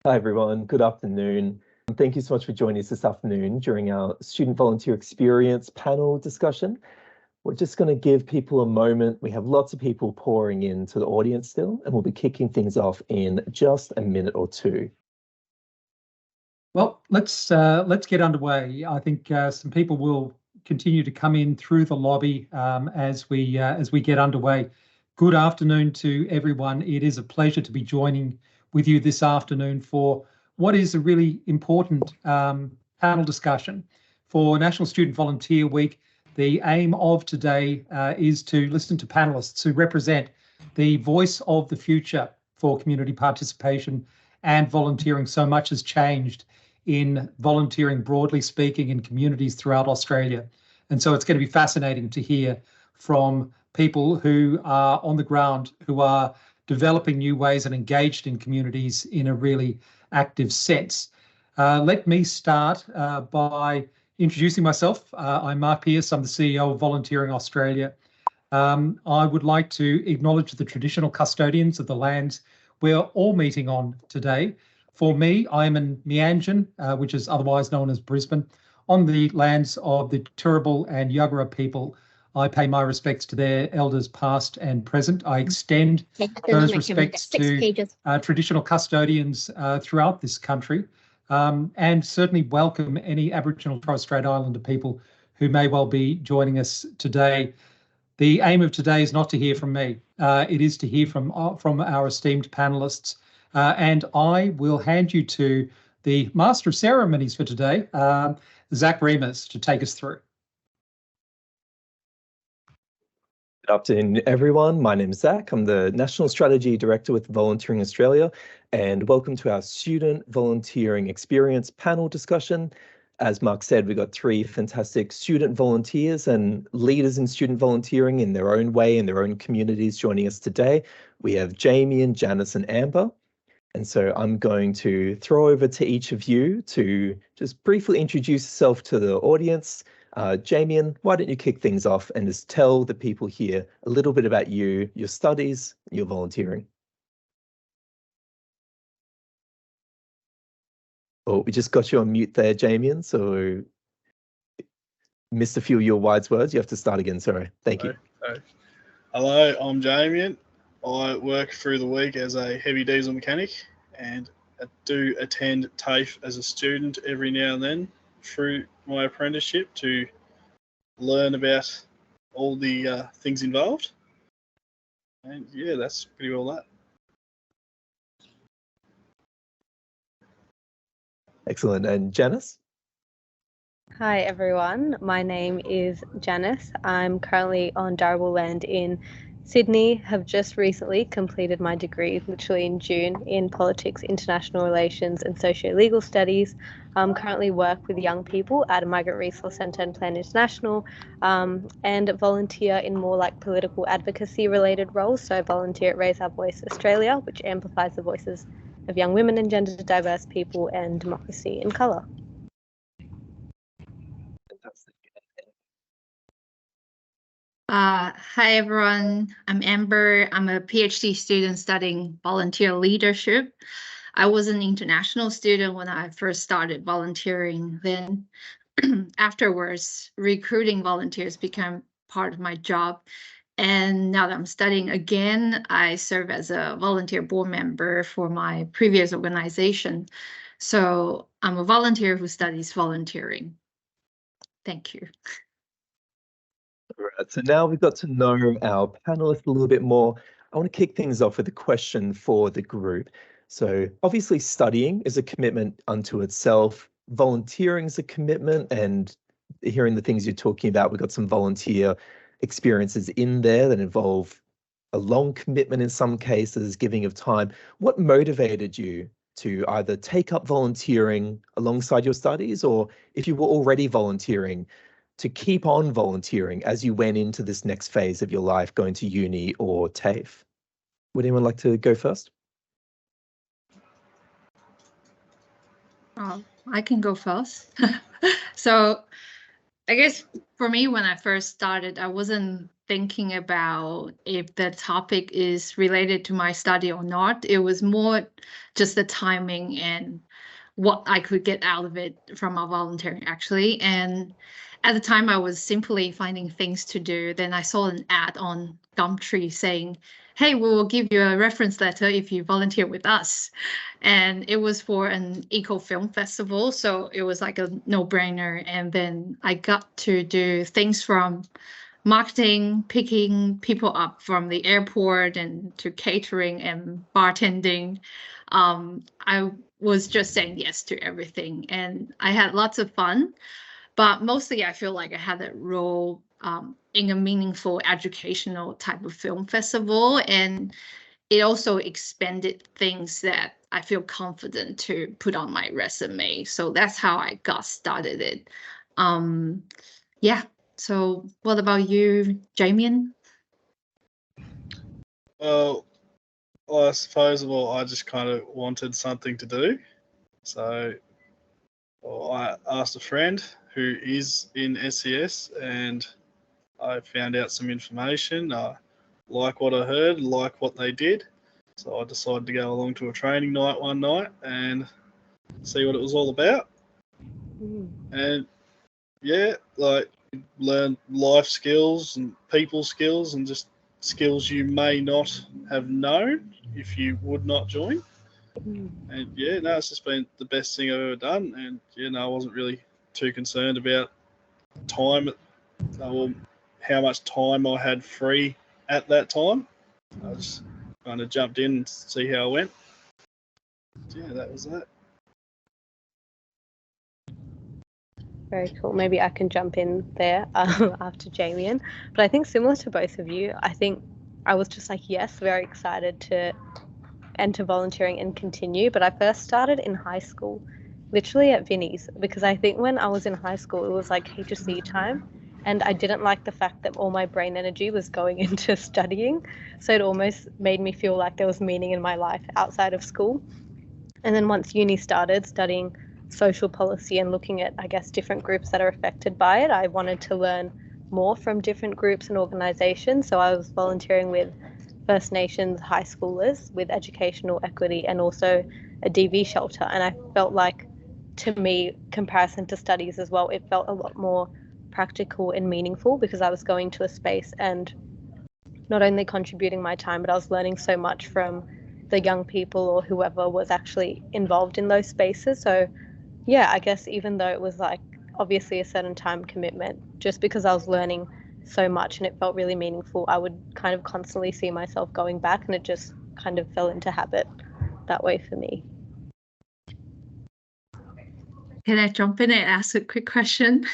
Hi everyone, good afternoon. Thank you so much for joining us this afternoon during our Student Volunteer Experience panel discussion. We're just going to give people a moment. We have lots of people pouring into the audience still, and we'll be kicking things off in just a minute or two. Well, let's get underway. I think some people will continue to come in through the lobby as we get underway. Good afternoon to everyone. It is a pleasure to be joining with you this afternoon for what is a really important panel discussion for National Student Volunteer Week. The aim of today is to listen to panelists who represent the voice of the future for community participation and volunteering. So much has changed in volunteering, broadly speaking, in communities throughout Australia. And so it's going to be fascinating to hear from people who are on the ground, who are developing new ways and engaged in communities in a really active sense. Let me start by introducing myself. I'm Mark Pearce. I'm the CEO of Volunteering Australia. I would like to acknowledge the traditional custodians of the lands we're all meeting on today. For me, I am in Meanjin, which is otherwise known as Brisbane, on the lands of the Turrbal and Yagara people. I pay my respects to their elders past and present. I extend those respects to traditional custodians throughout this country, and certainly welcome any Aboriginal and Torres Strait Islander people who may well be joining us today. The aim of today is not to hear from me. It is to hear from our esteemed panelists. And I will hand you to the Master of Ceremonies for today, Zach Remus, to take us through. Good afternoon, everyone. My name is Zach. I'm the National Strategy Director with Volunteering Australia, and welcome to our Student Volunteering Experience panel discussion. As Mark said, we've got three fantastic student volunteers and leaders in student volunteering in their own way, in their own communities joining us today. We have Jamie and Janice and Amber. And so I'm going to throw over to each of you to just briefly introduce yourself to the audience. Jamie, why don't you kick things off and just tell the people here a little bit about you, your studies, your volunteering. Oh, we just got you on mute there, Jamie, so missed a few of your wise words. You have to start again, sorry. Thank you. Hello, I'm Jamie. I work through the week as a heavy diesel mechanic, and I do attend TAFE as a student every now and then through my apprenticeship to learn about all the things involved. And yeah, that's pretty well that. Excellent. And Janice? Hi everyone, my name is Janice. I'm currently on Darable land in Sydney, have just recently completed my degree, literally in June, in Politics, International Relations and Socio-Legal Studies. Currently work with young people at a Migrant Resource Centre and Plan International, and volunteer in more like political advocacy related roles. So I volunteer at Raise Our Voice Australia, which amplifies the voices of young women and gender diverse people and democracy in colour. Hi everyone, I'm Amber. I'm a PhD student studying volunteer leadership. I was an international student when I first started volunteering. Then afterwards, recruiting volunteers became part of my job. And now that I'm studying again, I serve as a volunteer board member for my previous organization. So I'm a volunteer who studies volunteering. Thank you. All right, so now we've got to know our panelists a little bit more. I want to kick things off with a question for the group. So obviously studying is a commitment unto itself. Volunteering is a commitment, and hearing the things you're talking about, we've got some volunteer experiences in there that involve a long commitment in some cases, giving of time. What motivated you to either take up volunteering alongside your studies, or if you were already volunteering, to keep on volunteering as you went into this next phase of your life, going to uni or TAFE? Would anyone like to go first? I can go first. So I guess for me, when I first started, I wasn't thinking about if the topic is related to my study or not. It was more just the timing and what I could get out of it from my volunteering, actually. And at the time, I was simply finding things to do. Then I saw an ad on Gumtree saying, hey, we will give you a reference letter if you volunteer with us. And it was for an eco film festival. So it was like a no-brainer. And then I got to do things from marketing, picking people up from the airport, and to catering and bartending. I was just saying yes to everything, and I had lots of fun. But mostly, I feel like I had a role in a meaningful educational type of film festival, and it also expanded things that I feel confident to put on my resume. So that's how I got started it. Yeah. So what about you, Jamien? Well, I suppose, I just kind of wanted something to do. So I asked a friend who is in SES, and I found out some information. I like what I heard, like what they did. So I decided to go along to a training night one night and see what it was all about. And yeah, like, learn life skills and people skills and just skills you may not have known if you would not join. And yeah, no, it's just been the best thing I've ever done. And I wasn't really too concerned about time, or how much time I had free at that time. I just kind of jumped in and see how it went. Yeah, that was that. Very cool. Maybe I can jump in there after Jamien. But I think similar to both of you, I think I was just like, yes, very excited to enter volunteering and continue. But I first started in high school, literally at Vinnie's, because I think when I was in high school, it was like HSC time. And I didn't like the fact that all my brain energy was going into studying. So it almost made me feel like there was meaning in my life outside of school. And then once uni started, studying social policy and looking at, I guess, different groups that are affected by it, I wanted to learn more from different groups and organizations. So I was volunteering with First Nations high schoolers with educational equity and also a DV shelter. And I felt like, to me, comparison to studies as well, it felt a lot more practical and meaningful because I was going to a space and not only contributing my time, but I was learning so much from the young people or whoever was actually involved in those spaces. So yeah, I guess even though it was like obviously a certain time commitment, just because I was learning so much and it felt really meaningful, I would kind of constantly see myself going back, and it just kind of fell into habit that way for me. Can I jump in and ask a quick question?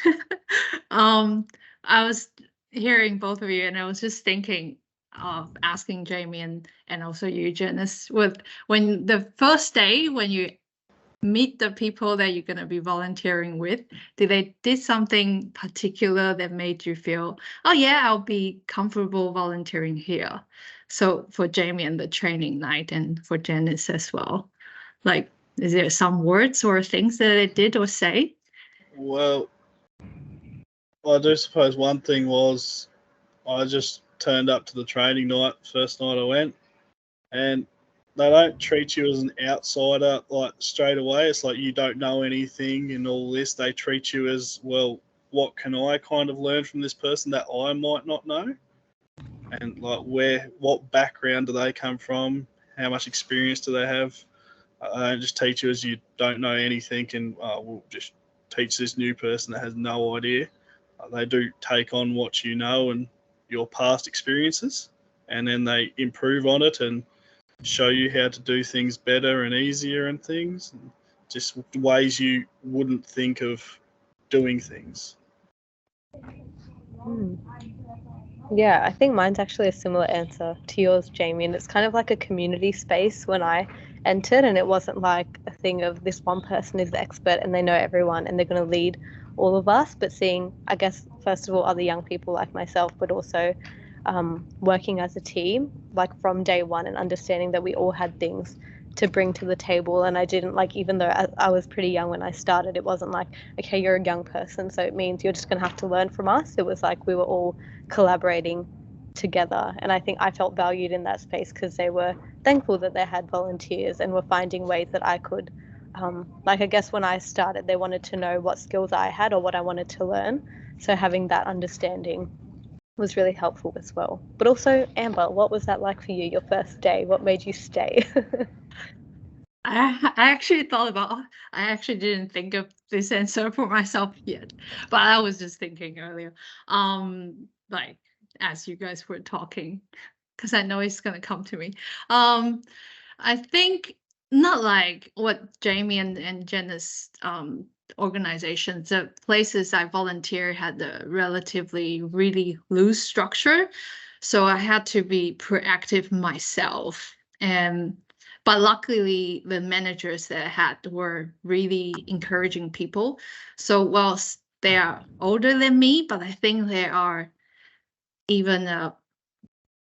I was hearing both of you, and I was just thinking of asking Jamie and also you, Janice, when the first day when you meet the people that you're going to be volunteering with, did something particular that made you feel, oh yeah, I'll be comfortable volunteering here? So for Jamie and the training night, and for Janice as well, like, is there some words or things that it did or say? Well, I do suppose one thing was I just turned up to the training night, first night I went, and they don't treat you as an outsider like straight away. It's like you don't know anything and all this. They treat you as, well, what can I kind of learn from this person that I might not know? And like, what background do they come from? How much experience do they have? They don't just teach you as you don't know anything and we'll just teach this new person that has no idea. They do take on what you know and your past experiences, and then they improve on it and show you how to do things better and easier and things, and just ways you wouldn't think of doing things. Yeah, I think mine's actually a similar answer to yours, Jamie, and it's kind of like a community space when I entered, and it wasn't like a thing of this one person is the expert and they know everyone and they're going to lead all of us, but seeing, I guess, first of all, other young people like myself, but also working as a team, like from day one, and understanding that we all had things to bring to the table. And I didn't like, even though I was pretty young when I started, it wasn't like, okay, you're a young person, so it means you're just going to have to learn from us. It was like we were all collaborating together. And I think I felt valued in that space because they were thankful that they had volunteers and were finding ways that I could, like, I guess when I started, they wanted to know what skills I had or what I wanted to learn. So having that understanding was really helpful as well. But also, Amber, what was that like for you, your first day? What made you stay? I actually thought about, I actually didn't think of this answer for myself yet, but I was just thinking earlier, like as you guys were talking, because I know it's gonna come to me. I think not like what Jamie and Jenna's organizations, the places I volunteer had a relatively really loose structure, so I had to be proactive myself. But luckily, the managers that I had were really encouraging people. So whilst they are older than me, but I think they are even a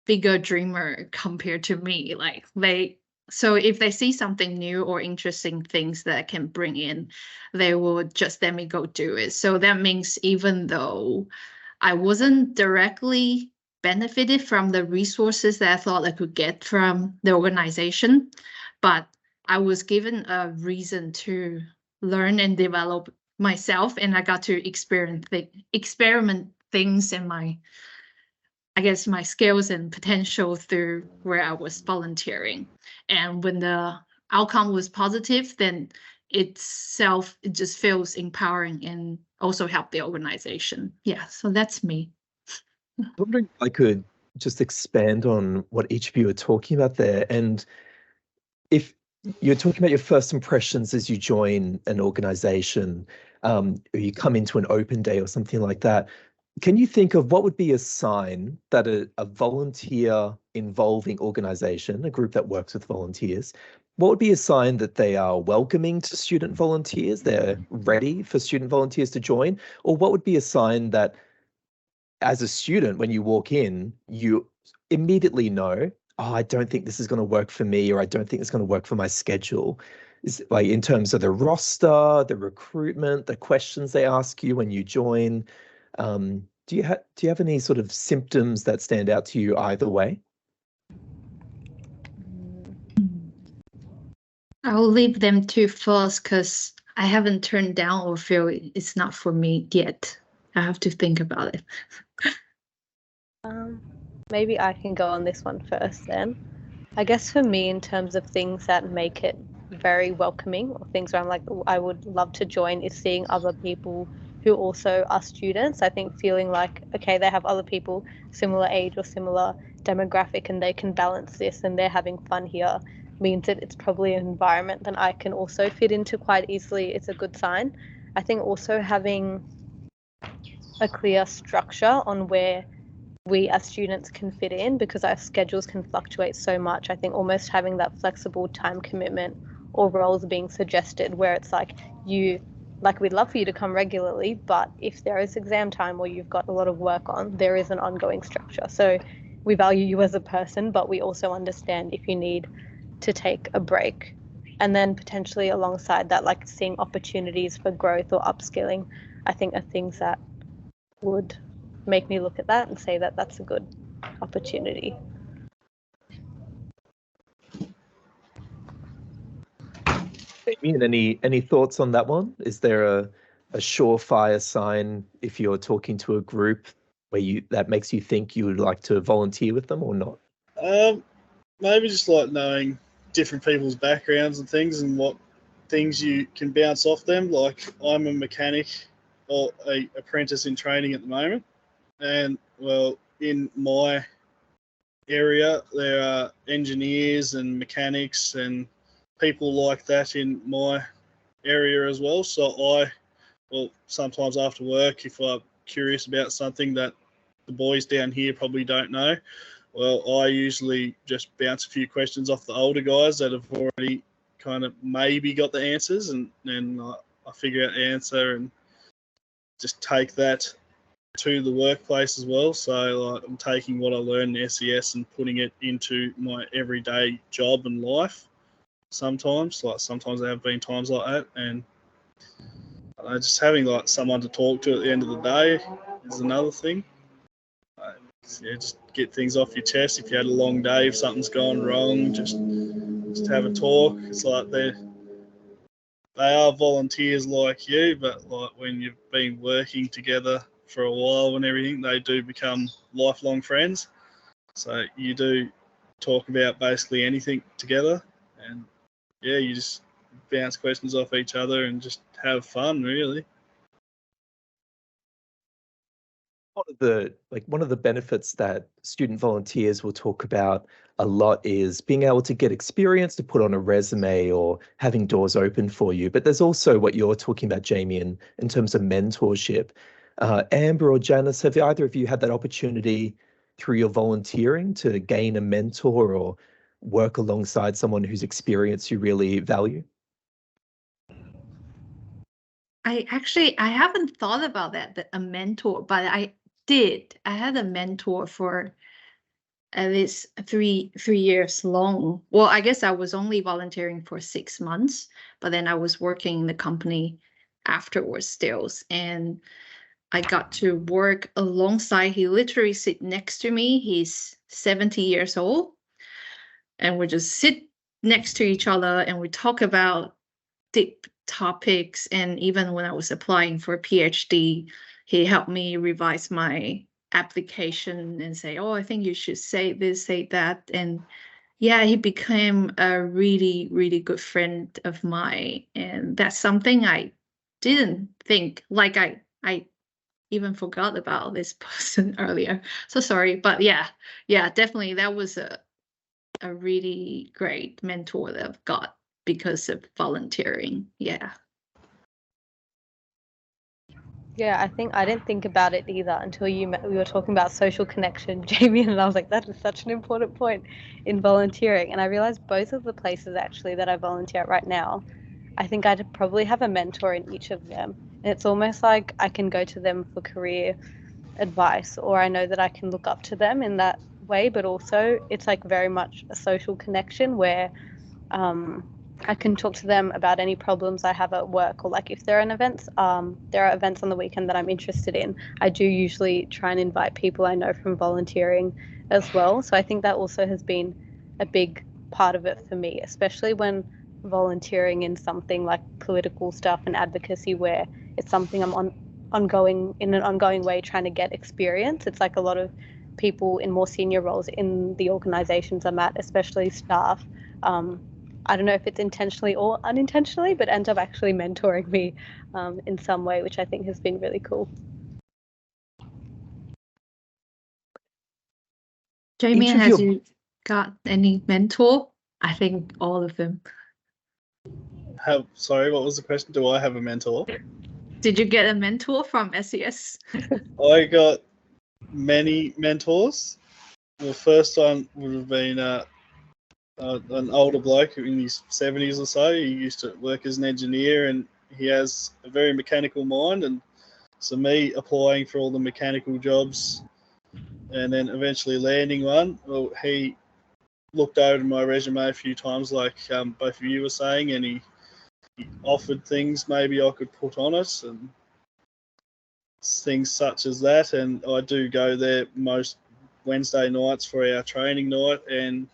bigger dreamer compared to me. Like so if they see something new or interesting things that I can bring in, they will just let me go do it. So that means even though I wasn't directly benefited from the resources that I thought I could get from the organization, but I was given a reason to learn and develop myself, and I got to experiment things and my skills and potential through where I was volunteering. And when the outcome was positive, then it just feels empowering and also help the organization. Yeah, so that's me. I'm wondering if I could just expand on what each of you are talking about there. And if you're talking about your first impressions as you join an organization, or you come into an open day or something like that, can you think of what would be a sign that a volunteer involving organization, a group that works with volunteers, what would be a sign that they are welcoming to student volunteers, they're ready for student volunteers to join? Or what would be a sign that as a student, when you walk in, you immediately know, oh, I don't think this is going to work for me, or I don't think it's going to work for my schedule? Is like in terms of the roster, the recruitment, the questions they ask you when you join. Do you have any sort of symptoms that stand out to you either way? I'll leave them to first because I haven't turned down or feel it's not for me yet. I have to think about it. Maybe I can go on this one first then. I guess for me, in terms of things that make it very welcoming, or things where I'm like, I would love to join, is seeing other people who also are students. I think feeling like, okay, they have other people similar age or similar demographic and they can balance this and they're having fun here, means that it's probably an environment that I can also fit into quite easily. It's a good sign. I think also having a clear structure on where we as students can fit in, because our schedules can fluctuate so much. I think almost having that flexible time commitment or roles being suggested where it's like, we'd love for you to come regularly, but if there is exam time or you've got a lot of work on, there is an ongoing structure. So we value you as a person, but we also understand if you need to take a break. And then potentially alongside that, like seeing opportunities for growth or upskilling, I think are things that would make me look at that and say that that's a good opportunity. Damien, any thoughts on that one? Is there a surefire sign if you're talking to a group where that makes you think you would like to volunteer with them or not? Maybe just like knowing different people's backgrounds and things and what things you can bounce off them. Like I'm a mechanic or a apprentice in training at the moment. And well, in my area, there are engineers and mechanics and people like that in my area as well. So sometimes after work, if I'm curious about something that the boys down here probably don't know, well, I usually just bounce a few questions off the older guys that have already kind of maybe got the answers, and then I figure out the answer and just take that to the workplace as well. So I'm taking what I learned in SES and putting it into my everyday job and life. sometimes. Like sometimes there have been times like that, and just having like someone to talk to at the end of the day is another thing. Yeah, just get things off your chest. If you had a long day, if something's gone wrong, just have a talk. It's like they are volunteers like you, but like when you've been working together for a while and everything, they do become lifelong friends. So you do talk about basically anything together, and yeah, you just bounce questions off each other and just have fun, really. One of the benefits that student volunteers will talk about a lot is being able to get experience to put on a resume or having doors open for you. But there's also what you're talking about, Jamie, in terms of mentorship. Amber or Janice, have either of you had that opportunity through your volunteering to gain a mentor or work alongside someone whose experience you really value? I haven't thought about that a mentor, but I did. I had a mentor for at least three years long. Well, I guess I was only volunteering for 6 months, but then I was working in the company afterwards still, and I got to work alongside. He literally sit next to me. He's 70 years old, and we just sit next to each other and we talk about deep topics. And even when I was applying for a PhD, he helped me revise my application and say, oh, I think you should say this, say that. And yeah, he became a really, really good friend of mine. And that's something I didn't think, like I even forgot about this person earlier. So sorry, but yeah, definitely that was a really great mentor that I've got because of volunteering. Yeah. Yeah, I think I didn't think about it either until we were talking about social connection, Jamie, and I was like, that is such an important point in volunteering. And I realized both of the places actually that I volunteer at right now, I think I'd probably have a mentor in each of them. And it's almost like I can go to them for career advice, or I know that I can look up to them in that way, but also it's like very much a social connection where I can talk to them about any problems I have at work, or like if there are events on the weekend that I'm interested in, I do usually try and invite people I know from volunteering as well. So I think that also has been a big part of it for me, especially when volunteering in something like political stuff and advocacy, where it's something I'm in an ongoing way trying to get experience. It's like a lot of people in more senior roles in the organizations I'm at, especially staff, I don't know if it's intentionally or unintentionally, but end up actually mentoring me in some way, which I think has been really cool. Jamie, has you got any mentor? I think all of them. Sorry, what was the question? Do I have a mentor? Did you get a mentor from SES? I got many mentors. The first one would have been an older bloke in his 70s or so. He used to work as an engineer, and he has a very mechanical mind. And so me applying for all the mechanical jobs and then eventually landing one, well, he looked over my resume a few times, like both of you were saying, and he offered things maybe I could put on it and things such as that. And I do go there most Wednesday nights for our training night, and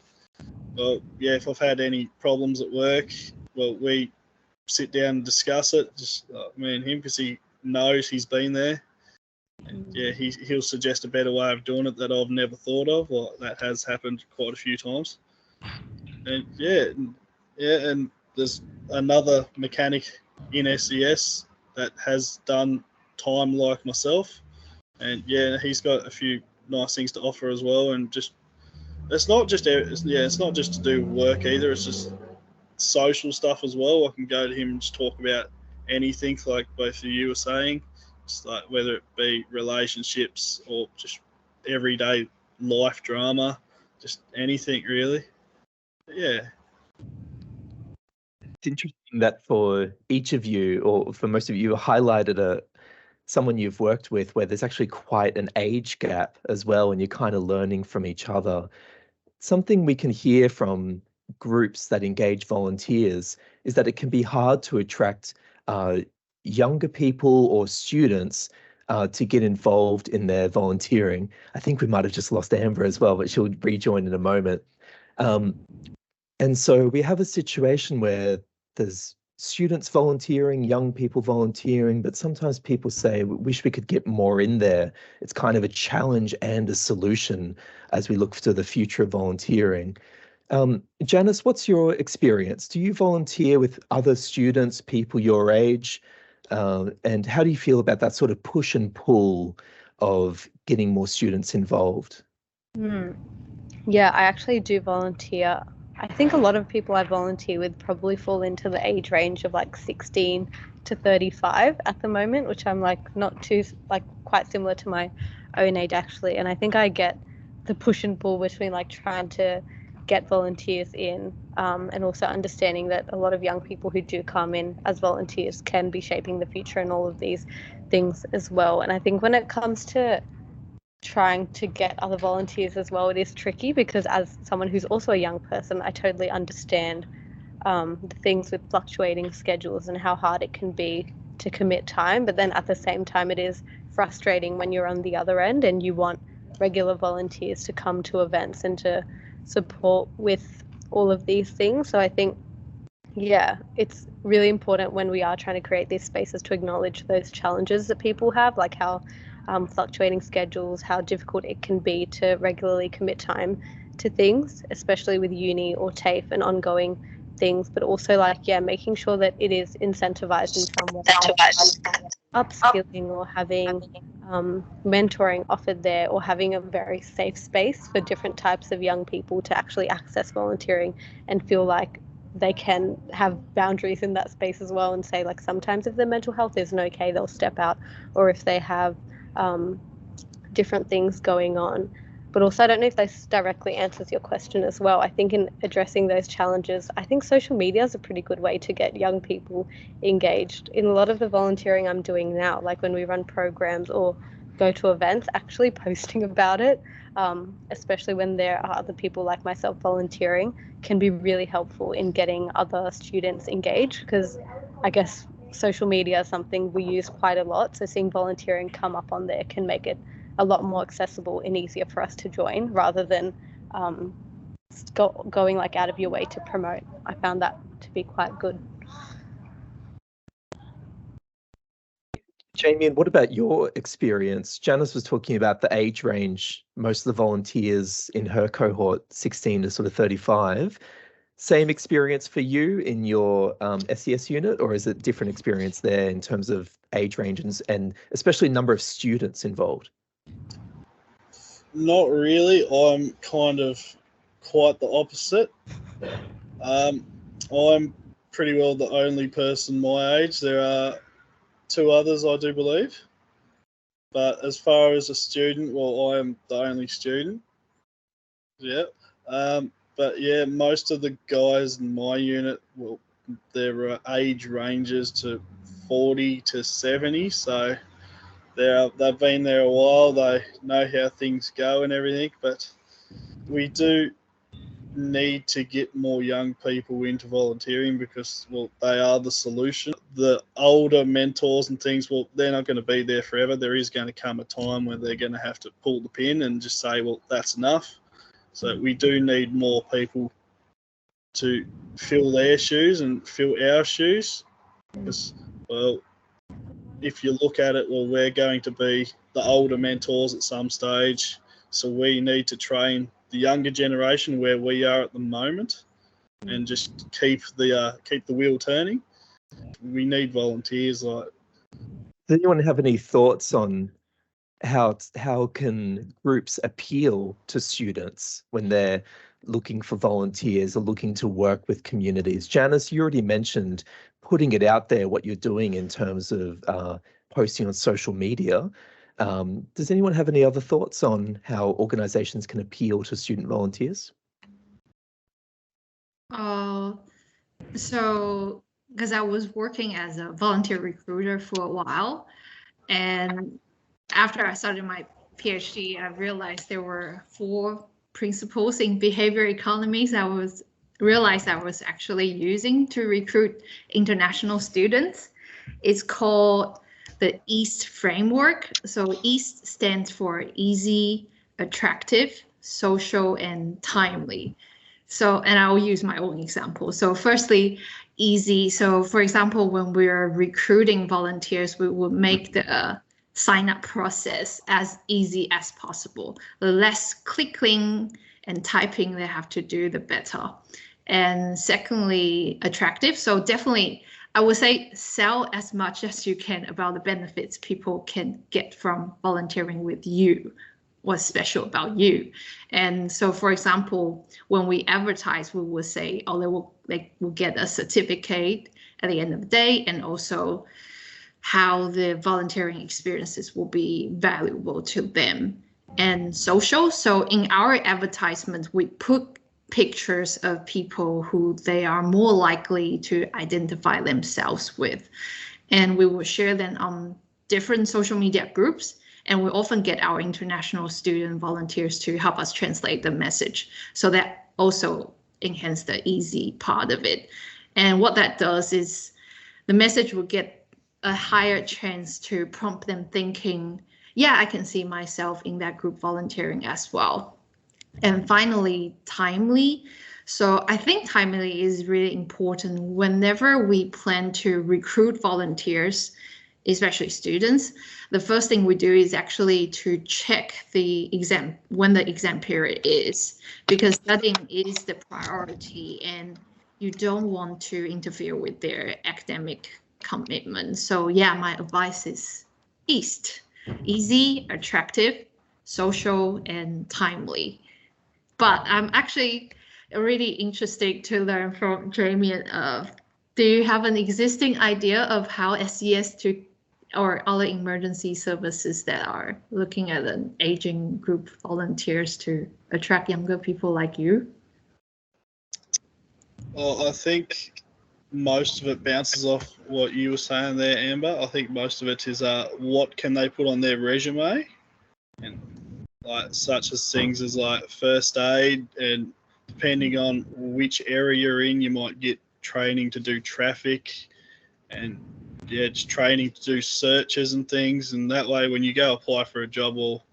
well, yeah, if I've had any problems at work, well, we sit down and discuss it, just me and him, because he knows he's been there. And yeah, he'll suggest a better way of doing it that I've never thought of. Well, that has happened quite a few times. And and there's another mechanic in SES that has done time like myself, and yeah, he's got a few nice things to offer as well. And just it's not just to do with work either. It's just social stuff as well. I can go to him and just talk about anything, like both of you were saying, just like whether it be relationships or just everyday life drama, just anything really. Yeah. It's interesting that for each of you, or for most of you, highlighted someone you've worked with where there's actually quite an age gap as well, and you're kind of learning from each other. Something we can hear from groups that engage volunteers is that it can be hard to attract younger people or students to get involved in their volunteering. I think we might have just lost Amber as well, but she'll rejoin in a moment. And so we have a situation where there's students volunteering, young people volunteering, but sometimes people say, we wish we could get more in there. It's kind of a challenge and a solution as we look to the future of volunteering. Janice, what's your experience? Do you volunteer with other students, people your age? And how do you feel about that sort of push and pull of getting more students involved? Yeah, I actually do volunteer. I think a lot of people I volunteer with probably fall into the age range of like 16 to 35 at the moment, which I'm like not too, like quite similar to my own age actually. And I think I get the push and pull between like trying to get volunteers in and also understanding that a lot of young people who do come in as volunteers can be shaping the future and all of these things as well. And I think when it comes to trying to get other volunteers as well, it is tricky because as someone who's also a young person, I totally understand the things with fluctuating schedules and how hard it can be to commit time. But then at the same time, it is frustrating when you're on the other end and you want regular volunteers to come to events and to support with all of these things. So I think, yeah, it's really important when we are trying to create these spaces to acknowledge those challenges that people have, like how fluctuating schedules, how difficult it can be to regularly commit time to things, especially with uni or TAFE and ongoing things, but also like, yeah, making sure that it is incentivized in some way, upskilling or having mentoring offered there, or having a very safe space for different types of young people to actually access volunteering and feel like they can have boundaries in that space as well, and say like sometimes if their mental health isn't okay, they'll step out, or if they have different things going on. But also, I don't know if this directly answers your question as well. I think in addressing those challenges, I think social media is a pretty good way to get young people engaged. In a lot of the volunteering I'm doing now, like when we run programs or go to events, actually posting about it, especially when there are other people like myself volunteering, can be really helpful in getting other students engaged, because I guess social media is something we use quite a lot. So seeing volunteering come up on there can make it a lot more accessible and easier for us to join, rather than going like out of your way to promote. I found that to be quite good. Jamie, and what about your experience? Janice was talking about the age range, most of the volunteers in her cohort, 16 to sort of 35. Same experience for you in your SES unit, or is it different experience there in terms of age ranges and especially number of students involved? Not really. I'm kind of quite the opposite. I'm pretty well the only person my age. There are two others, I do believe. But as far as a student, well, I am the only student. Yeah. But yeah, most of the guys in my unit, well, there are age ranges to 40 to 70. So they've been there a while. They know how things go and everything. But we do need to get more young people into volunteering because, well, they are the solution. The older mentors and things, well, they're not going to be there forever. There is going to come a time when they're going to have to pull the pin and just say, well, that's enough. So we do need more people to fill their shoes and fill our shoes. Because, well, if you look at it, well, we're going to be the older mentors at some stage. So we need to train the younger generation where we are at the moment, and just keep the wheel turning. We need volunteers. Does anyone have any thoughts on how can groups appeal to students when they're looking for volunteers or looking to work with communities? Janice, you already mentioned putting it out there, what you're doing in terms of posting on social media. Does anyone have any other thoughts on how organizations can appeal to student volunteers? So, because I was working as a volunteer recruiter for a while, and after I started my PhD, I realized there were 4 principles in behavior economics I was realized I was actually using to recruit international students. It's called the EAST framework. So EAST stands for easy, attractive, social, and timely. So, and I'll use my own example. So firstly, easy. So for example, when we're recruiting volunteers, we will make the sign-up process as easy as possible. The less clicking and typing they have to do, the better. And secondly, attractive. So definitely, I would say sell as much as you can about the benefits people can get from volunteering with you. What's special about you. And so, for example, when we advertise, we will say, oh, they will get a certificate at the end of the day, and also how the volunteering experiences will be valuable to them. And social. So in our advertisement, we put pictures of people who they are more likely to identify themselves with. And we will share them on different social media groups. And we often get our international student volunteers to help us translate the message. So that also enhances the easy part of it. And what that does is the message will get a higher chance to prompt them thinking, yeah, I can see myself in that group volunteering as well. And finally, timely. So I think timely is really important whenever we plan to recruit volunteers, especially students. The first thing we do is actually to check the exam, when the exam period is, because studying is the priority and you don't want to interfere with their academic commitment. So yeah, my advice is EAST, easy, attractive, social, and timely. But I'm actually really interested to learn from Jamie. Do you have an existing idea of how SES or other emergency services that are looking at an aging group volunteers to attract younger people like you? Well, I think most of it bounces off what you were saying there, Amber. I think most of it is what can they put on their resume, and like such as things as like first aid, and depending on which area you're in, you might get training to do traffic, and yeah, just training to do searches and things. And that way, when you go apply for a job, well,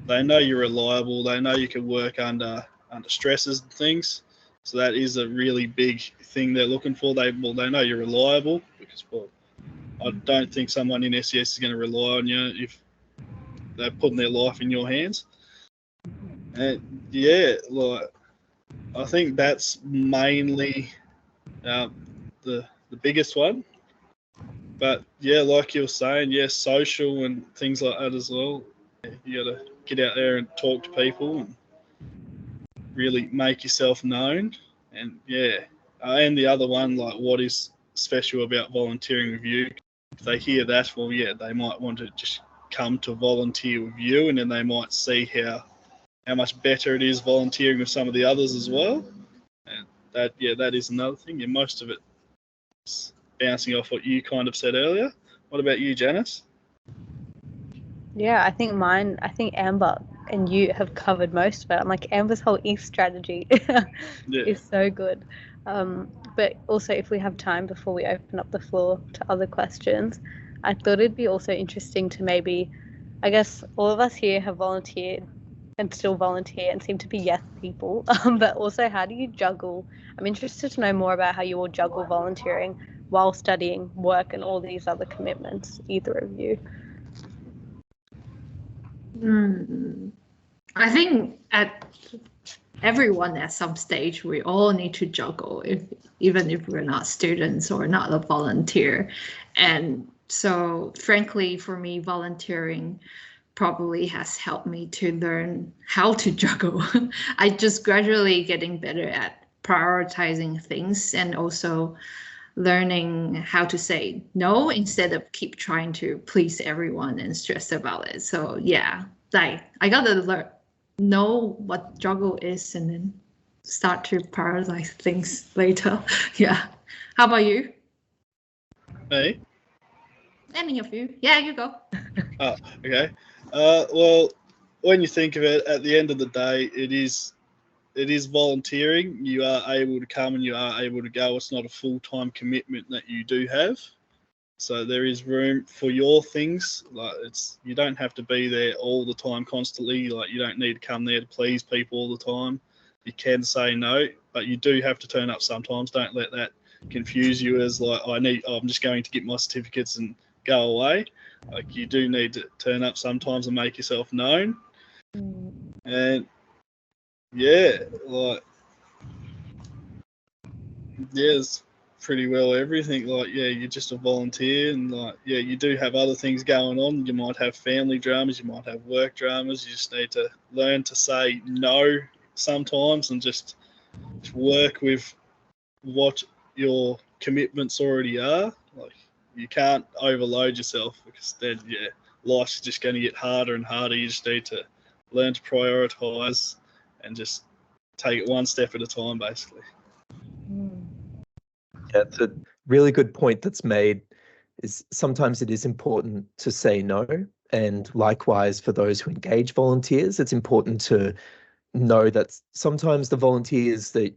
they know you're reliable. They know you can work under stresses and things. So that is a really big thing they're looking for. They know you're reliable, because I don't think someone in SES is going to rely on you if they're putting their life in your hands. And yeah, like I think that's mainly the biggest one. But yeah, like you were saying, yeah, social and things like that as well. You got to get out there and talk to people and really make yourself known. And yeah, and the other one, like what is special about volunteering with you? If they hear that, well, yeah, they might want to just come to volunteer with you, and then they might see how much better it is volunteering with some of the others as well. And that is another thing. And most of it is bouncing off what you kind of said earlier. What about you, Janice? Yeah, I think Amber and you have covered most of it. I'm like, Amber's whole EAST strategy is so good. But also, if we have time before we open up the floor to other questions, I thought it'd be also interesting to maybe, I guess all of us here have volunteered and still volunteer and seem to be yes people, but also how do you juggle? I'm interested to know more about how you all juggle volunteering while studying, work, and all these other commitments, either of you. I think everyone at some stage, we all need to juggle, even if we're not students or not a volunteer. And so frankly, for me, volunteering probably has helped me to learn how to juggle. I just gradually getting better at prioritizing things and also learning how to say no instead of keep trying to please everyone and stress about it. So yeah, like I gotta know what juggle is and then start to prioritize things later. Yeah. How about you? Me? Any of you? Yeah, you go. Oh, okay. Well, when you think of it, at the end of the day, it is it is volunteering. You are able to come and you are able to go. It's not a full-time commitment that you do have. So there is room for your things. Like you don't have to be there all the time constantly. Like you don't need to come there to please people all the time. You can say no, but you do have to turn up sometimes. Don't let that confuse you as like I'm just going to get my certificates and go away. Like you do need to turn up sometimes and make yourself known. And yeah, it's pretty well everything. Like, yeah, you're just a volunteer, and like, yeah, you do have other things going on. You might have family dramas, you might have work dramas. You just need to learn to say no sometimes and just work with what your commitments already are. Like, you can't overload yourself because then, yeah, life's just going to get harder and harder. You just need to learn to prioritize and just take it one step at a time, basically. Yeah, it's a really good point that's made. Is sometimes it is important to say no, and likewise for those who engage volunteers, it's important to know that sometimes the volunteers that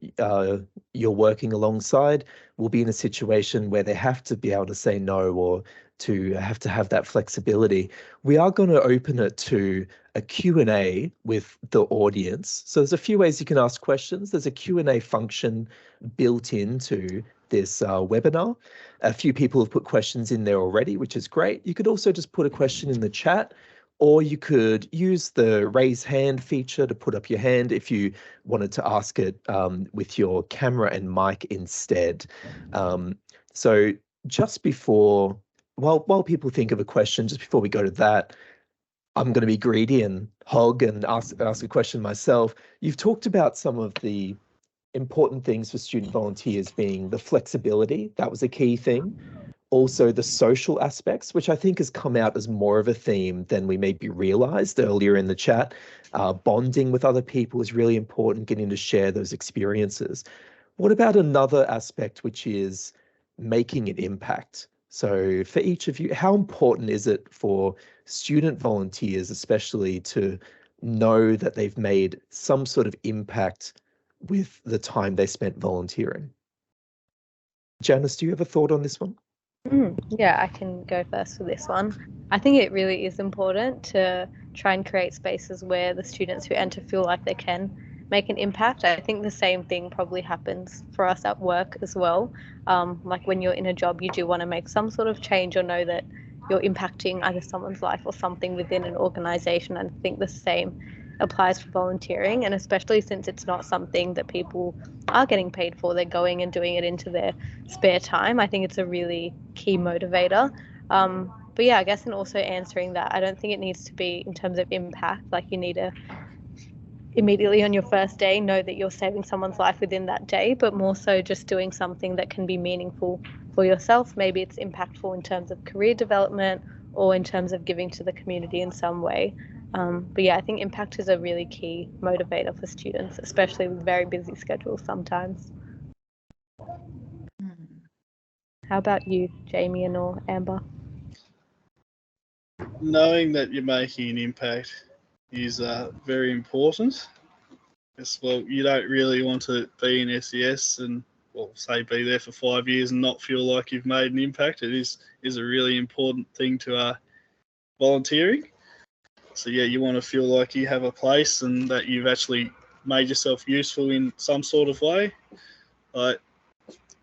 you're working alongside will be in a situation where they have to be able to say no, or to have that flexibility. We are going to open it to a Q&A with the audience. So there's a few ways you can ask questions. There's a Q&A function built into this webinar. A few people have put questions in there already, which is great. You could also just put a question in the chat, or you could use the raise hand feature to put up your hand if you wanted to ask it with your camera and mic instead. So just before, while people think of a question, just before we go to that, I'm going to be greedy and hog and ask a question myself. You've talked about some of the important things for student volunteers being the flexibility. That was a key thing. Also the social aspects, which I think has come out as more of a theme than we maybe realized earlier in the chat. Bonding with other people is really important, getting to share those experiences. What about another aspect, which is making an impact? So for each of you, how important is it for student volunteers, especially, to know that they've made some sort of impact with the time they spent volunteering? Janice, do you have a thought on this one? Yeah, I can go first for this one. I think it really is important to try and create spaces where the students who enter feel like they can make an impact. I think the same thing probably happens for us at work as well. Like when you're in a job, you do want to make some sort of change or know that you're impacting either someone's life or something within an organization. I think the same applies for volunteering, and especially since it's not something that people are getting paid for, they're going and doing it into their spare time. I think it's a really key motivator. But yeah, I guess in also answering that, I don't think it needs to be in terms of impact, like you need to immediately on your first day know that you're saving someone's life within that day, but more so just doing something that can be meaningful for yourself. Maybe it's impactful in terms of career development or in terms of giving to the community in some way. But yeah, I think impact is a really key motivator for students, especially with very busy schedules sometimes. How about you, Jamie or Amber? Knowing that you're making an impact is very important. As well, you don't really want to be in SES and say be there for 5 years and not feel like you've made an impact. It is a really important thing to volunteering. So yeah, you want to feel like you have a place and that you've actually made yourself useful in some sort of way. Like,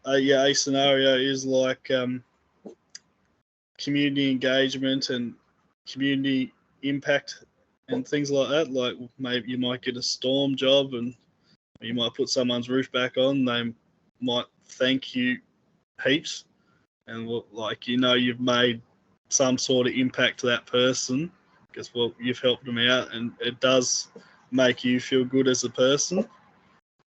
a scenario is like community engagement and community impact and things like that. Like maybe you might get a storm job and you might put someone's roof back on. They might thank you heaps, and like you've made some sort of impact to that person because you've helped them out, and it does make you feel good as a person.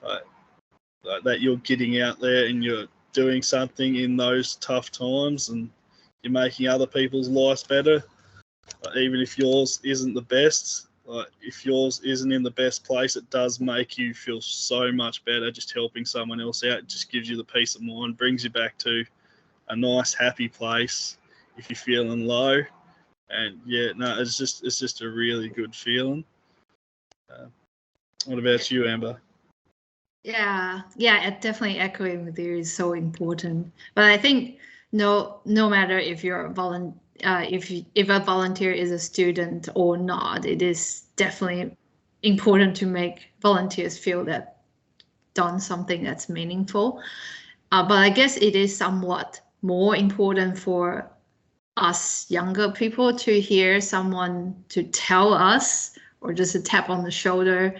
Like that you're getting out there and you're doing something in those tough times, and you're making other people's lives better. Even if yours isn't the best, like if yours isn't in the best place, it does make you feel so much better just helping someone else out. It just gives you the peace of mind, brings you back to a nice, happy place if you're feeling low. And yeah, no, it's just a really good feeling. What about you, Amber? Yeah, definitely echoing with you is so important. But I think no matter if you're if a volunteer is a student or not, it is definitely important to make volunteers feel that done something that's meaningful. But I guess it is somewhat more important for us younger people to hear someone to tell us, or just a tap on the shoulder,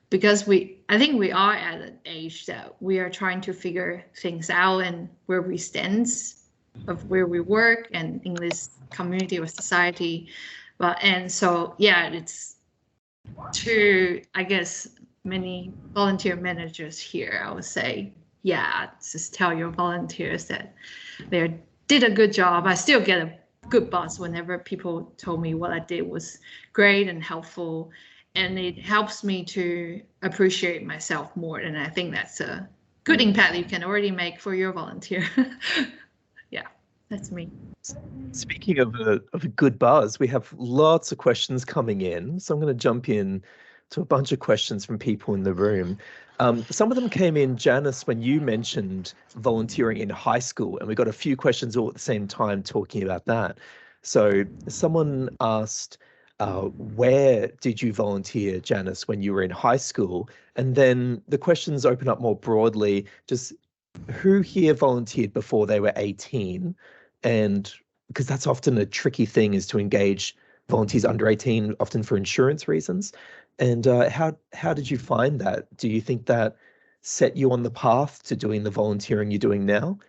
because I think we are at an age that we are trying to figure things out and where we stand, of where we work and in this community or society. And so, yeah, it's to, I guess, many volunteer managers here, I would say, yeah, just tell your volunteers that they did a good job. I still get a good buzz whenever people told me what I did was great and helpful, and it helps me to appreciate myself more. And I think that's a good impact you can already make for your volunteer. Yeah, that's me. Speaking of a good buzz, we have lots of questions coming in, so I'm going to jump in to a bunch of questions from people in the room. Some of them came in, Janice, when you mentioned volunteering in high school, and we got a few questions all at the same time talking about that. So someone asked, where did you volunteer, Janice, when you were in high school? And then the questions open up more broadly, just who here volunteered before they were 18? And because that's often a tricky thing, is to engage volunteers under 18, often for insurance reasons. And how did you find that? Do you think that set you on the path to doing the volunteering you're doing now?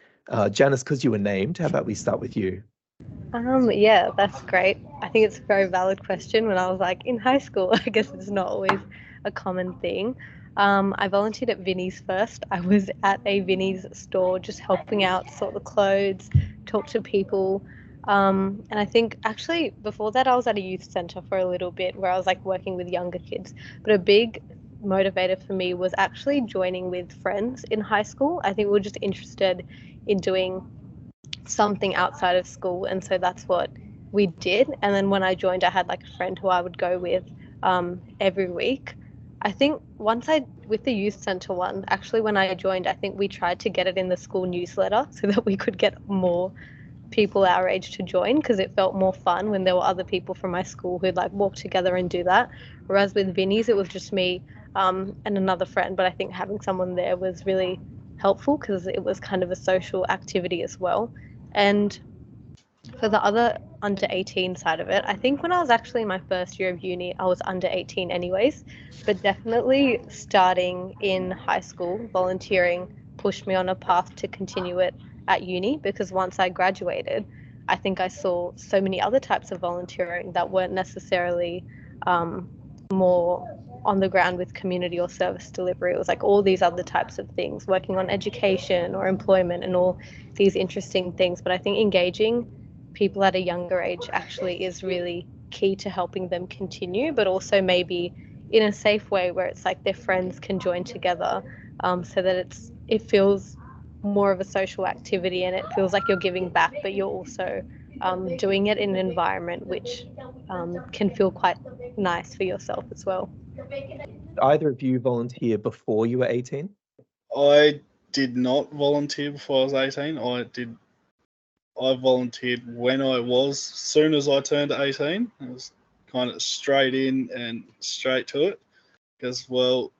Janice, because you were named, how about we start with you? Yeah, that's great. I think it's a very valid question. When I was like in high school, I guess it's not always a common thing. I volunteered at Vinnie's first. I was at a Vinnie's store just helping out, sort the clothes, talk to people. And I think actually before that I was at a youth centre for a little bit where I was like working with younger kids. But a big motivator for me was actually joining with friends in high school. I think we were just interested in doing something outside of school, and so that's what we did. And then when I joined, I had like a friend who I would go with every week. I think with the youth centre one, actually when I joined, I think we tried to get it in the school newsletter so that we could get more people our age to join, because it felt more fun when there were other people from my school who'd like walk together and do that. Whereas with Vinnie's, it was just me and another friend, but I think having someone there was really helpful because it was kind of a social activity as well. And for the other under 18 side of it, I think when I was actually in my first year of uni, I was under 18 anyways, but definitely starting in high school, volunteering pushed me on a path to continue it at uni, because once I graduated, I think I saw so many other types of volunteering that weren't necessarily more on the ground with community or service delivery. It was like all these other types of things, working on education or employment and all these interesting things. But I think engaging people at a younger age actually is really key to helping them continue, but also maybe in a safe way where it's like their friends can join together, so that it feels more of a social activity and it feels like you're giving back, but you're also doing it in an environment which can feel quite nice for yourself as well. Either of you volunteer before you were 18? I did not volunteer before I was 18. I volunteered when I was, soon as I turned 18. It was kind of straight in and straight to it, because, well,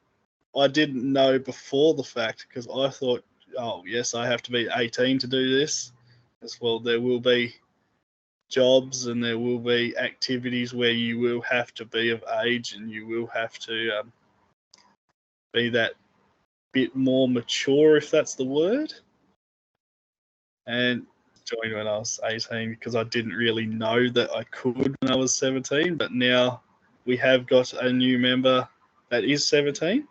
I didn't know before the fact, because I thought, oh, yes, I have to be 18 to do this. As well, there will be jobs and there will be activities where you will have to be of age and you will have to be that bit more mature, if that's the word. And joined when I was 18 because I didn't really know that I could when I was 17, but now we have got a new member that is 17,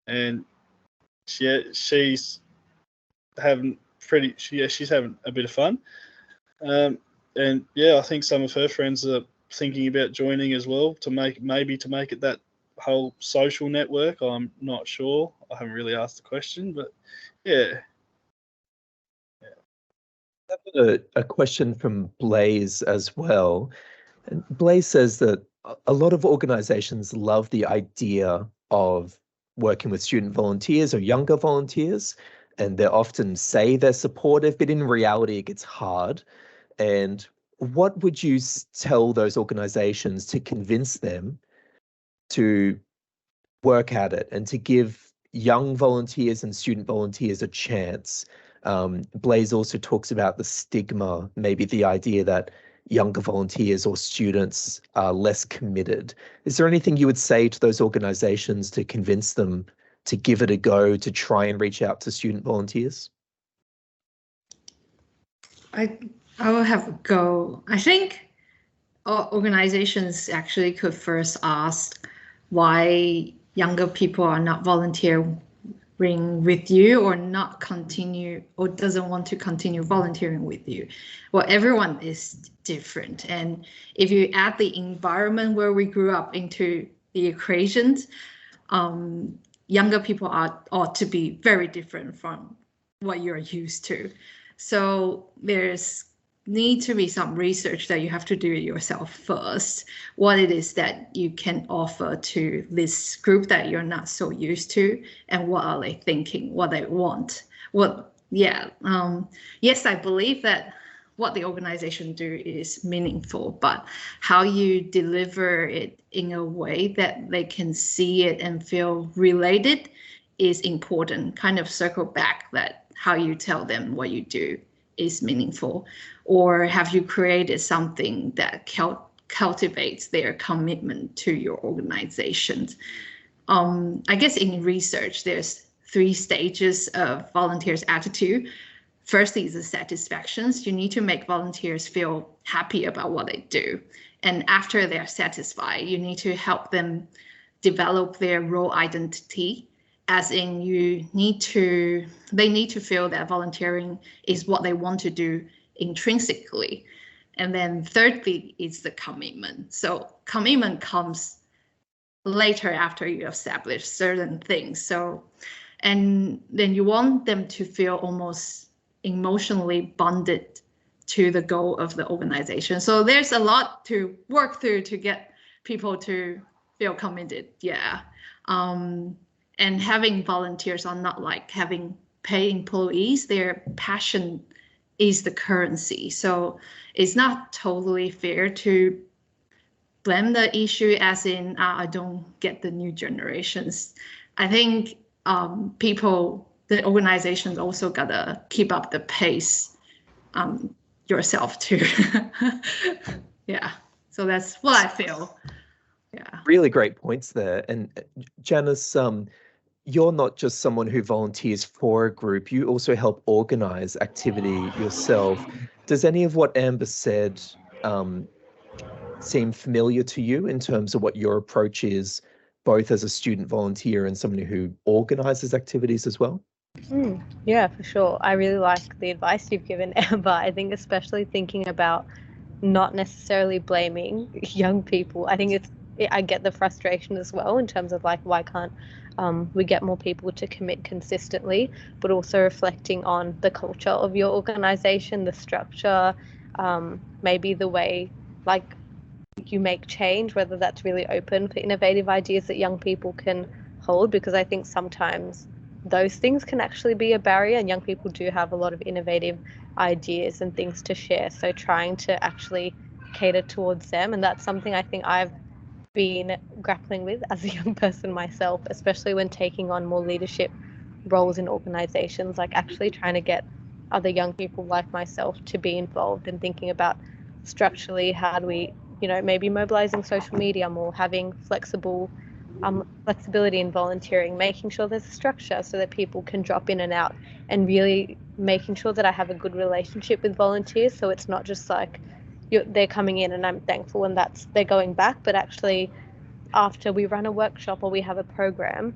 and she's having she's having a bit of fun. And yeah, I think some of her friends are thinking about joining as well to make it that whole social network. I'm not sure. I haven't really asked the question, but yeah. I have a question from Blaze as well. And Blaze says that a lot of organizations love the idea of working with student volunteers or younger volunteers, and they often say they're supportive, but in reality, it gets hard. And what would you tell those organizations to convince them to work at it and to give young volunteers and student volunteers a chance? Blaise also talks about the stigma, maybe the idea that younger volunteers or students are less committed. Is there anything you would say to those organizations to convince them to give it a go, to try and reach out to student volunteers? I will have a go. I think organizations actually could first ask why younger people are not volunteering with you or not continue or doesn't want to continue volunteering with you. Well, everyone is different. And if you add the environment where we grew up into the equations, younger people ought to be very different from what you're used to. So there's need to be some research that you have to do it yourself first, what it is that you can offer to this group that you're not so used to, and what are they thinking, what they want. Yes, I believe that what the organization do is meaningful, but how you deliver it in a way that they can see it and feel related is important. Kind of circle back that how you tell them what you do is meaningful, or have you created something that cultivates their commitment to your organization? I guess in research, there's 3 stages of volunteers' attitude. Firstly is the satisfactions. You need to make volunteers feel happy about what they do. And after they're satisfied, you need to help them develop their role identity, as in they need to feel that volunteering is what they want to do intrinsically. And then thirdly is the commitment. So commitment comes later after you establish certain things. So, and then you want them to feel almost emotionally bonded to the goal of the organization. So there's a lot to work through to get people to feel committed. Yeah. And having volunteers are not like having paid employees. Their passion is the currency. So it's not totally fair to blame the issue as in, I don't get the new generations. I think the organizations also gotta keep up the pace yourself too. Yeah, so that's what I feel. Yeah. Really great points there. And Janice, you're not just someone who volunteers for a group, you also help organize activity yourself. Does any of what Amber said seem familiar to you in terms of what your approach is, both as a student volunteer and someone who organizes activities as well? Yeah, for sure. I really like the advice you've given, Amber. I think especially thinking about not necessarily blaming young people. I think I get the frustration as well in terms of like, why can't we get more people to commit consistently, but also reflecting on the culture of your organization, the structure, maybe the way like you make change, whether that's really open for innovative ideas that young people can hold, because I think sometimes those things can actually be a barrier, and young people do have a lot of innovative ideas and things to share. So trying to actually cater towards them, and that's something I think I've been grappling with as a young person myself, especially when taking on more leadership roles in organizations, like actually trying to get other young people like myself to be involved and thinking about structurally how do we, maybe mobilizing social media more, having flexibility in volunteering, making sure there's a structure so that people can drop in and out, and really making sure that I have a good relationship with volunteers, so it's not just like they're coming in and I'm thankful and they're going back, but actually after we run a workshop or we have a program,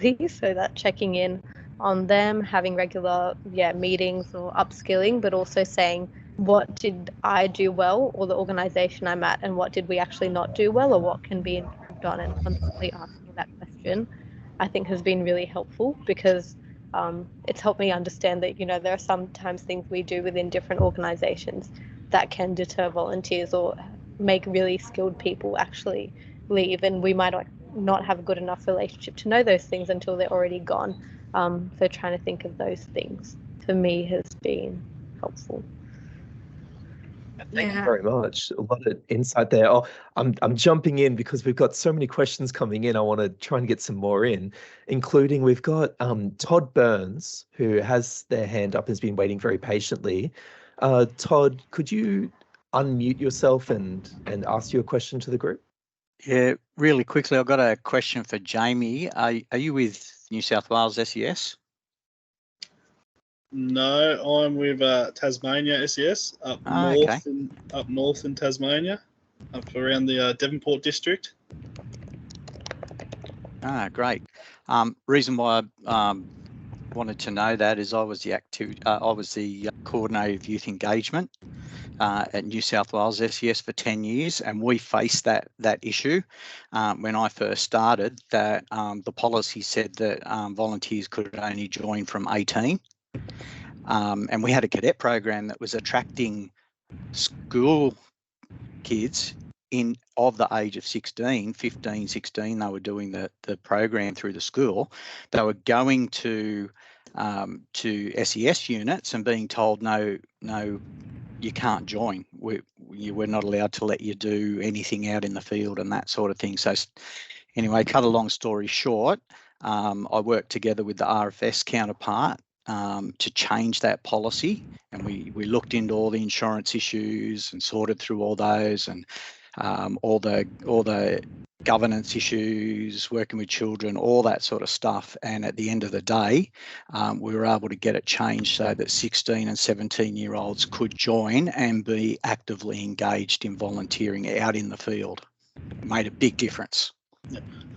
so that checking in on them, having regular meetings or upskilling, but also saying what did I do well, or the organization I'm at, and what did we actually not do well, or what can be improved on, and constantly asking that question, I think has been really helpful, because it's helped me understand that, there are sometimes things we do within different organizations that can deter volunteers or make really skilled people actually leave, and we might not have a good enough relationship to know those things until they're already gone. So trying to think of those things for me has been helpful. Thank you very much. A lot of insight there. Oh, I'm jumping in because we've got so many questions coming in. I want to try and get some more in, including we've got Todd Burns, who has their hand up, has been waiting very patiently. Todd, could you unmute yourself and ask your question to the group? Yeah, really quickly, I've got a question for Jamie. Are you with New South Wales SES? No, I'm with Tasmania SES up north in Tasmania, up around the Devonport district. Great. Reason why I wanted to know that is I was the coordinator of youth engagement at New South Wales SES for 10 years, and we faced that issue when I first started. That the policy said that volunteers could only join from 18. And we had a cadet program that was attracting school kids of the age of 16, 15, 16. They were doing the program through the school. They were going to SES units and being told, no, you can't join. We're not allowed to let you do anything out in the field and that sort of thing. So anyway, cut a long story short, I worked together with the RFS counterpart to change that policy, and we looked into all the insurance issues and sorted through all those, and all the governance issues, working with children, all that sort of stuff. And at the end of the day, we were able to get it changed so that 16 and 17-year-olds could join and be actively engaged in volunteering out in the field. It made a big difference.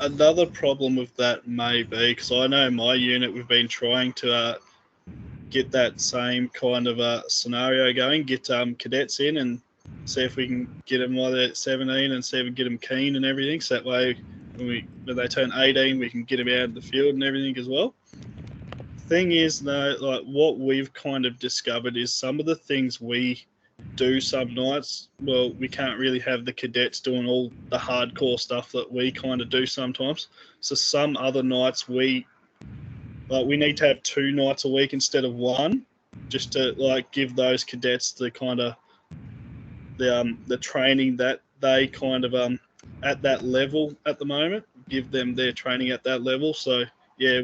Another problem with that may be, because I know my unit, we've been trying to get that same kind of scenario going, get cadets in and see if we can get them while they're 17 and see if we can get them keen and everything. So that way, when they turn 18, we can get them out of the field and everything as well. Thing is, though, like what we've kind of discovered is some of the things we do some nights, well, we can't really have the cadets doing all the hardcore stuff that we kind of do sometimes. So some other nights we need to have 2 nights a week instead of 1, just to give those cadets the kind of the training that they kind of at that level at the moment, give them their training at that level. So yeah,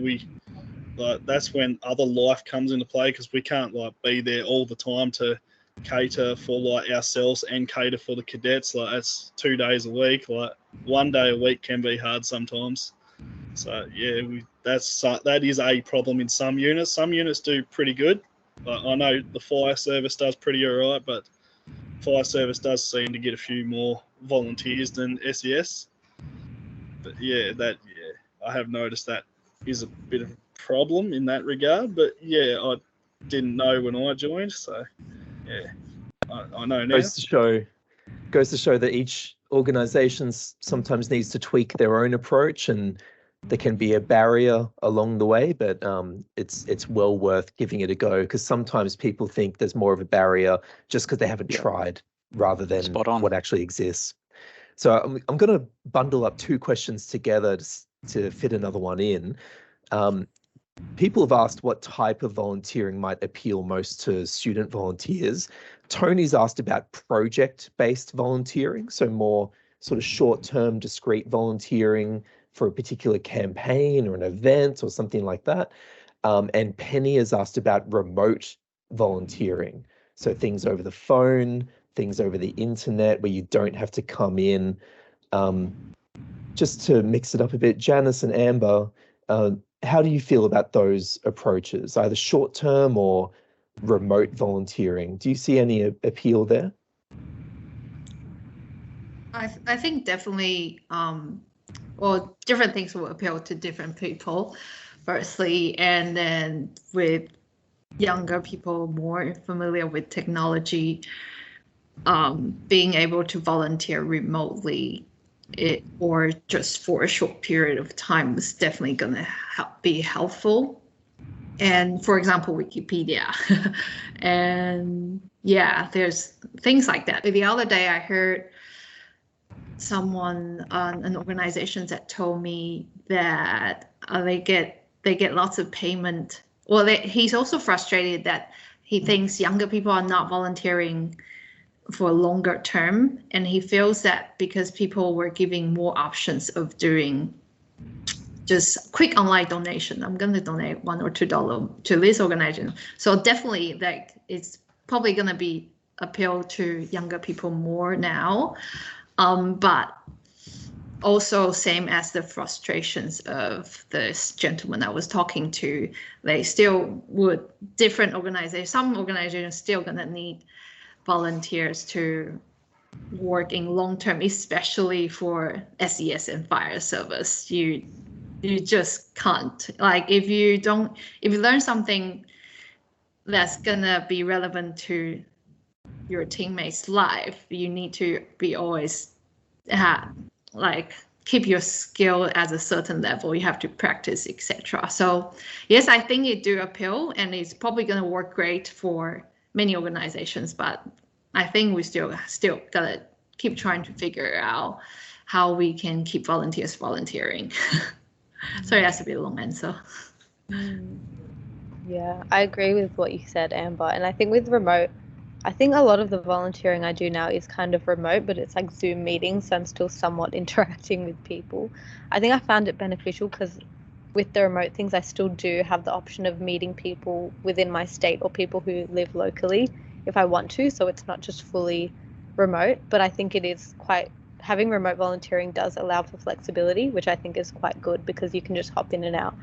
that's when other life comes into play, because we can't be there all the time to cater for ourselves and cater for the cadets. That's 2 days a week. 1 day a week can be hard sometimes. So yeah, that is a problem in some units. Some units do pretty good. I know the fire service does pretty all right, but fire service does seem to get a few more volunteers than SES. But I have noticed that is a bit of a problem in that regard. But yeah, I didn't know when I joined, so yeah, I know now. Goes to show that each organisation sometimes needs to tweak their own approach, and there can be a barrier along the way, but it's well worth giving it a go, because sometimes people think there's more of a barrier just because they haven't tried rather than what actually exists. So I'm going to bundle up 2 questions together to fit another one in. People have asked what type of volunteering might appeal most to student volunteers. Tony's asked about project-based volunteering, so more sort of short-term, discrete volunteering for a particular campaign or an event or something like that. And Penny has asked about remote volunteering. So things over the phone, things over the internet where you don't have to come in. Just to mix it up a bit, Janice and Amber, how do you feel about those approaches, either short-term or remote volunteering? Do you see any appeal there? I think definitely, different things will appeal to different people, firstly, and then with younger people more familiar with technology, being able to volunteer remotely or just for a short period of time is definitely going to be helpful. And for example, Wikipedia. And yeah, there's things like that. The other day I heard someone, an organization that told me that they get lots of payment. Well, he's also frustrated that he thinks younger people are not volunteering for longer term, and he feels that because people were giving more options of doing just quick online donation, I'm going to donate $1 or $2 to this organization. So definitely, like, it's probably going to be appeal to younger people more now, but also same as the frustrations of this gentleman I was talking to. They still would, different organizations, some organizations still going to need volunteers to work in long term, especially for SES and fire service. You just can't, like, if you learn something that's gonna be relevant to your teammates' life, you need to be always keep your skill at a certain level. You have to practice, etc. So yes, I think it do appeal, and it's probably going to work great for many organizations, but I think we still gotta keep trying to figure out how we can keep volunteers volunteering. Sorry, that's a bit long answer. Yeah, I agree with what you said, Amber. And I think with remote, I think a lot of the volunteering I do now is kind of remote, but it's like Zoom meetings, so I'm still somewhat interacting with people. I think I found it beneficial because with the remote things, I still do have the option of meeting people within my state or people who live locally if I want to. So it's not just fully remote, but I think it is quite, having remote volunteering does allow for flexibility, which I think is quite good because you can just hop in and out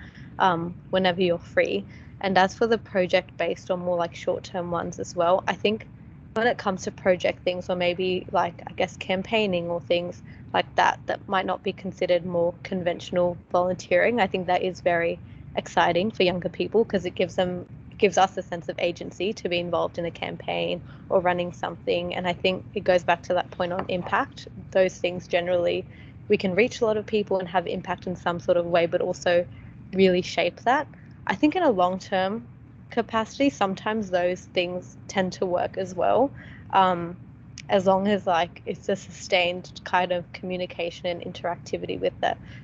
whenever you're free. And as for the project-based or more like short-term ones as well, I think when it comes to project things, or maybe like, I guess, campaigning or things like that might not be considered more conventional volunteering, I think that is very exciting for younger people because it gives us a sense of agency to be involved in a campaign or running something. And I think it goes back to that point on impact. Those things generally, we can reach a lot of people and have impact in some sort of way, but also really shape that. I think in a long-term capacity, sometimes those things tend to work as well, as long as like it's a sustained kind of communication and interactivity with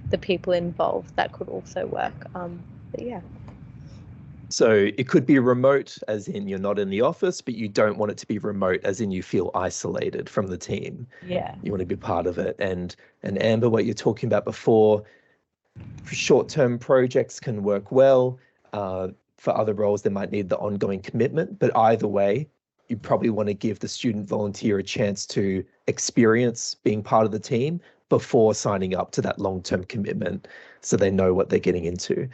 the people involved. That could also work. But yeah. So it could be remote, as in you're not in the office, but you don't want it to be remote, as in you feel isolated from the team. Yeah. You want to be part of it. And Amber, what you're talking about before, short-term projects can work well. For other roles, they might need the ongoing commitment, but either way, you probably want to give the student volunteer a chance to experience being part of the team before signing up to that long-term commitment, so they know what they're getting into.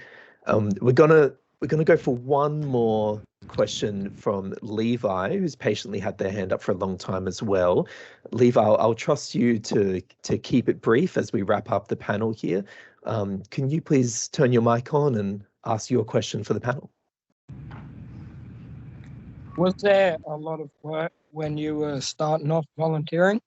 We're gonna go for one more question from Levi, who's patiently had their hand up for a long time as well. Levi, I'll trust you to keep it brief as we wrap up the panel here. Can you please turn your mic on and ask your question for the panel? Was there a lot of work when you were starting off volunteering?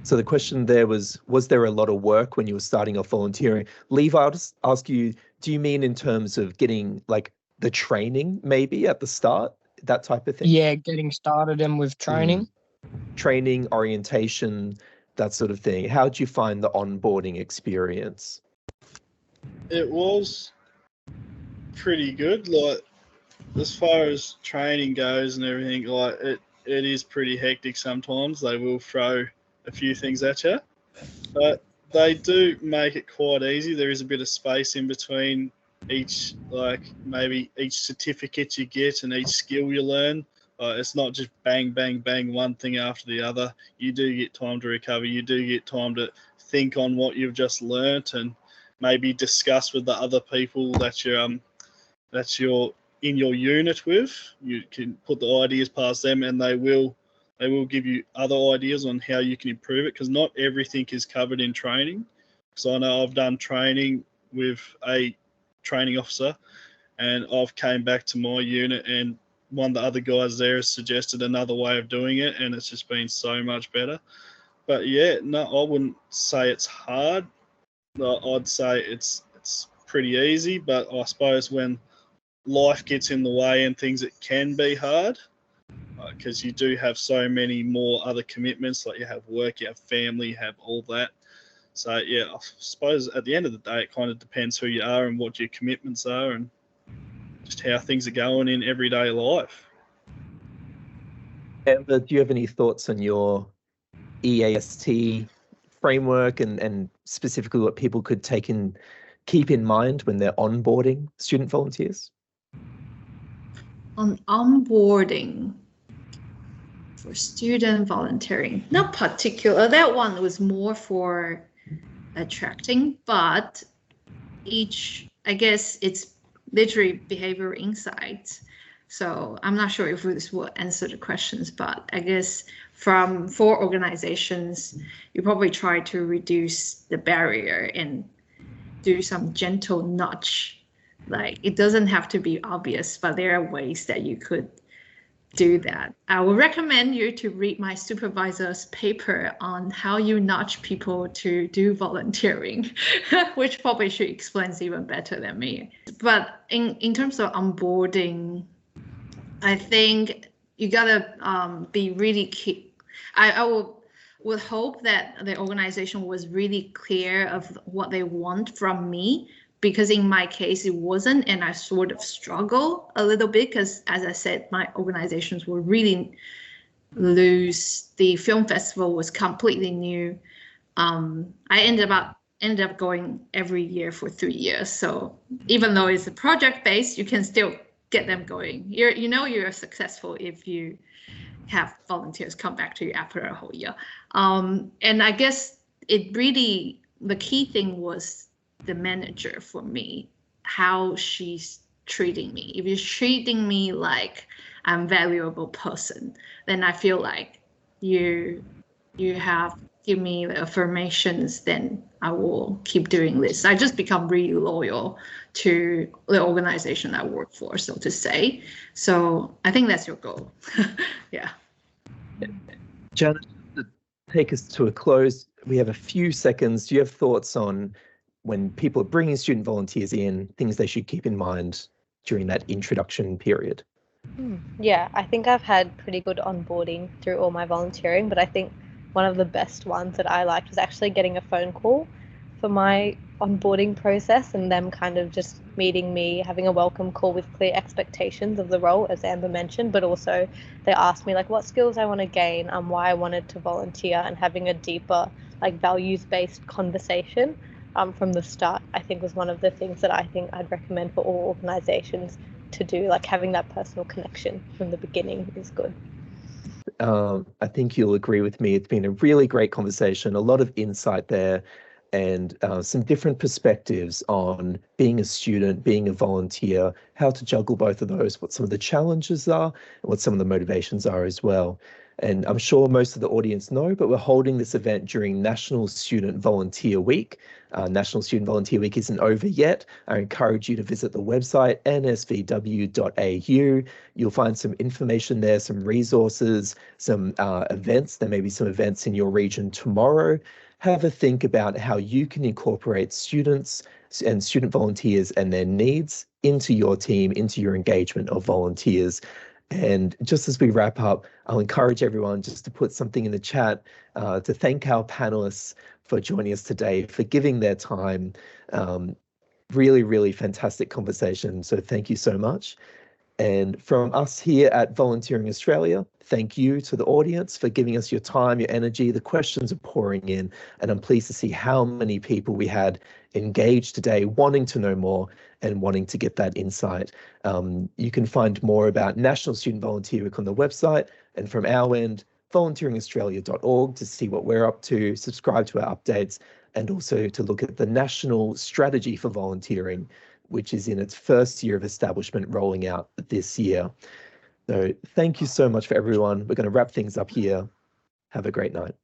So the question there was there a lot of work when you were starting off volunteering? Levi, I'll just ask you, do you mean in terms of getting like the training maybe at the start, that type of thing? Yeah, getting started and with training. Training, orientation, that sort of thing. How did you find the onboarding experience? It was pretty good. Like, as far as training goes and everything, like it is pretty hectic sometimes. They will throw a few things at you, but they do make it quite easy. There is a bit of space in between each, like maybe each certificate you get and each skill you learn. It's not just bang, bang, bang, one thing after the other. You do get time to recover. You do get time to think on what you've just learnt and maybe discuss with the other people that you're in your unit with. You can put the ideas past them, and they will give you other ideas on how you can improve it, because not everything is covered in training. So I know I've done training with a training officer, and I've came back to my unit, and one of the other guys there has suggested another way of doing it, and it's just been so much better. But yeah, no, I wouldn't say it's hard. I'd say it's pretty easy, but I suppose when life gets in the way and things, it can be hard. because you do have so many more other commitments, like you have work, you have family, you have all that. So yeah, I suppose at the end of the day, it kind of depends who you are and what your commitments are and just how things are going in everyday life. Amber, do you have any thoughts on your EAST framework and specifically what people could keep in mind when they're onboarding student volunteers? On onboarding for student volunteering, not particular. That one was more for attracting, but I guess it's literally behavioral insights. So I'm not sure if this will answer the questions, but I guess for organizations, you probably try to reduce the barrier and do some gentle nudge. Like, it doesn't have to be obvious, but there are ways that you could do that. I would recommend you to read my supervisor's paper on how you nudge people to do volunteering, which probably she explains even better than me. But in terms of onboarding, I think you gotta be really key. I would hope that the organization was really clear of what they want from me, because in my case it wasn't, and I sort of struggle a little bit because, as I said, my organizations were really loose. The film festival was completely new. I ended up going every year for 3 years. So even though it's a project based, you can still get them going. You're successful if you have volunteers come back to you after a whole year. And I guess the key thing was the manager for me, how she's treating me. If you're treating me like I'm a valuable person, then I feel like you have give me the affirmations, then I will keep doing this. I just become really loyal to the organization I work for, so to say. So I think that's your goal. Yeah. Janet, to take us to a close, we have a few seconds. Do you have thoughts on when people are bringing student volunteers in, things they should keep in mind during that introduction period? Yeah, I think I've had pretty good onboarding through all my volunteering, but I think one of the best ones that I liked was actually getting a phone call for my onboarding process and them kind of just meeting me, having a welcome call with clear expectations of the role, as Amber mentioned, but also they asked me like what skills I want to gain and why I wanted to volunteer, and having a deeper like values-based conversation from the start, I think was one of the things that I think I'd recommend for all organizations to do. Like having that personal connection from the beginning is good. I think you'll agree with me. It's been a really great conversation, a lot of insight there, and some different perspectives on being a student, being a volunteer, how to juggle both of those, what some of the challenges are, and what some of the motivations are as well. And I'm sure most of the audience know, but we're holding this event during National Student Volunteer Week. National Student Volunteer Week isn't over yet. I encourage you to visit the website, nsvw.au. You'll find some information there, some resources, some events. There may be some events in your region tomorrow. Have a think about how you can incorporate students and student volunteers and their needs into your team, into your engagement of volunteers. And just as we wrap up, I'll encourage everyone just to put something in the chat to thank our panelists for joining us today, for giving their time. Really, really fantastic conversation. So thank you so much. And from us here at Volunteering Australia, thank you to the audience for giving us your time, your energy. The questions are pouring in, and I'm pleased to see how many people we had engaged today, wanting to know more and wanting to get that insight. You can find more about National Student Volunteer Week on the website, and from our end, volunteeringaustralia.org to see what we're up to, subscribe to our updates, and also to look at the National Strategy for Volunteering, which is in its first year of establishment, rolling out this year. So thank you so much for everyone. We're going to wrap things up here. Have a great night.